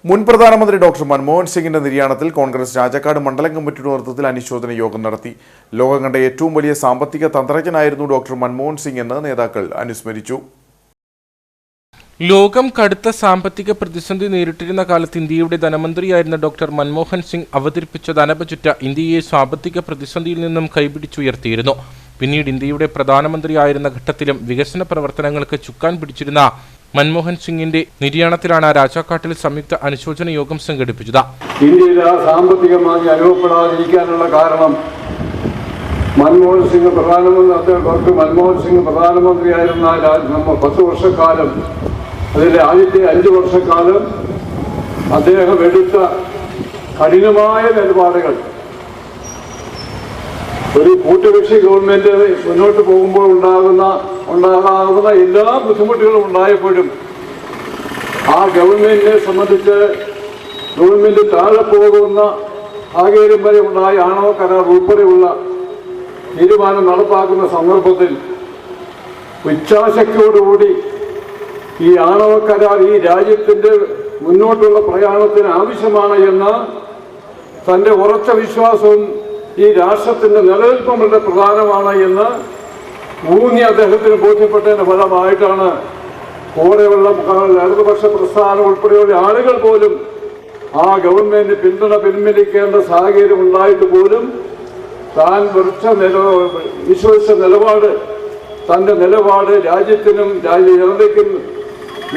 മുൻ പ്രധാനമന്ത്രി ഡോക്ടർ മൻമോഹൻ സിംഗിന്റെ നിര്യാണത്തിൽ കോൺഗ്രസ് രാജാക്കാട് മണ്ഡലം കമ്മിറ്റിയുടെ നേതൃത്വത്തിൽ അനുശോചന യോഗം നടത്തി. ലോകം കണ്ട ഏറ്റവും വലിയ സാമ്പത്തിക തന്ത്രജ്ഞനായിരുന്നു ഡോക്ടർ മൻമോഹൻ സിംഗ് എന്ന് നേതാക്കൾ അനുസ്മരിച്ചു. ലോകം കടുത്ത സാമ്പത്തിക പ്രതിസന്ധി നേരിട്ടിരുന്ന കാലത്ത് ഇന്ത്യയുടെ ധനമന്ത്രിയായിരുന്ന ഡോക്ടർ മൻമോഹൻ സിംഗ് അവതരിപ്പിച്ച ധനബജറ്റ് ഇന്ത്യയെ സാമ്പത്തിക പ്രതിസന്ധിയിൽ നിന്നും കൈപിടിച്ചുയർത്തിയിരുന്നു. പിന്നീട് ഇന്ത്യയുടെ പ്രധാനമന്ത്രിയായിരുന്ന ഘട്ടത്തിലും വികസന പ്രവർത്തനങ്ങൾക്ക് ചുക്കാൻ പിടിച്ചിരുന്ന മൻമോഹൻ സിംഗിന്റെ നിര്യാണത്തിലാണ് രാജാക്കാട്ടിൽ സംയുക്ത അനുശോചന യോഗം സംഘടിപ്പിച്ചത്. ഇന്ത്യയിൽ സാമ്പത്തികമായി അനുഭവപ്പെടാതിരിക്കാനുള്ള കാരണം മൻമോഹൻ സിംഗ് പ്രധാനമന്ത്രിയായിരുന്ന 10 വർഷക്കാലം, അതിലെ ആദ്യത്തെ 5 വർഷക്കാലം അദ്ദേഹം എടുത്ത കഠിനമായ നിലപാടുകൾ ഒരു കൂട്ടുകക്ഷി ഗവൺമെന്റ് മുന്നോട്ട് പോകുമ്പോൾ ഉണ്ടാകാവുന്ന എല്ലാ ബുദ്ധിമുട്ടുകളും ഉണ്ടായപ്പോഴും ആ ഗവൺമെന്റിനെ സംബന്ധിച്ച് ഗവൺമെന്റ് താഴെ പോകുന്ന സാഹചര്യം വരെ ഉണ്ടായ ആണവ കരാർ ഉൾപ്പെടെയുള്ള തീരുമാനം നടപ്പാക്കുന്ന സന്ദർഭത്തിൽ ഇച്ഛാശക്തിയോടുകൂടി ഈ ആണവ കരാർ ഈ രാജ്യത്തിന്റെ മുന്നോട്ടുള്ള പ്രയാണത്തിന് ആവശ്യമാണ് എന്ന തന്റെ ഉറച്ച വിശ്വാസവും ഈ രാഷ്ട്രത്തിന്റെ നിലനിൽപ്പും വളരെ പ്രധാനമാണ് എന്ന് ഊന്നി അദ്ദേഹത്തിന് ബോധ്യപ്പെട്ടതിന്റെ ഫലമായിട്ടാണ് കൂടെയുള്ള ഇടതുപക്ഷ പ്രസ്ഥാനം ഉൾപ്പെടെയുള്ള ആളുകൾ പോലും ആ ഗവൺമെന്റിന് പിന്തുണ പിൻവലിക്കേണ്ട സാഹചര്യം ഉണ്ടായിട്ട് പോലും താൻ വിശ്വസിച്ച നിലപാട്, തന്റെ നിലപാട് രാജ്യത്തിനും ജനതയ്ക്കും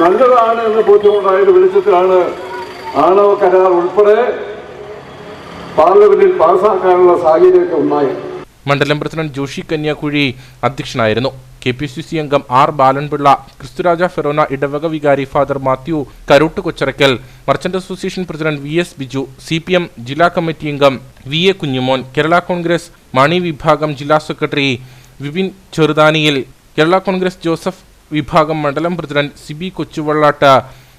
നല്ലതാണ് എന്ന് ബോധ്യമുണ്ടായ വെളിച്ചത്തിലാണ് ആണവ കരാർ ഉൾപ്പെടെ പാർലമെന്റിൽ പാസാക്കാനുള്ള സാഹചര്യമൊക്കെ ഉണ്ടായത്. മണ്ഡലം പ്രസിഡന്റ് ജോഷി കന്യാകുഴി അധ്യക്ഷനായിരുന്നു. KPCC അംഗം R ബാലൻപിള്ള, ക്രിസ്തുരാജ ഫെറോന ഇടവക വികാരി father Mathew Karott Kocharakkal, merchant association president VS Biju, CPM ജില്ലാ കമ്മിറ്റി അംഗം VA കുഞ്ഞുമോൻ, കേരള കോൺഗ്രസ് മാണി വിഭാഗം ജില്ലാ സെക്രട്ടറി വിപിൻ ചെറുതാനിയിൽ, കേരള കോൺഗ്രസ് ജോസഫ് വിഭാഗം മണ്ഡലം president Sibi Kochuvallatt,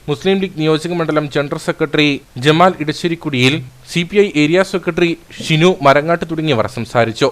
Muslim League നിയോജക മണ്ഡലം general secretary Jamal Edasserikudiyil, CPI area secretary Shinu Marangatt തുടങ്ങിയവർ സംസാരിച്ചു.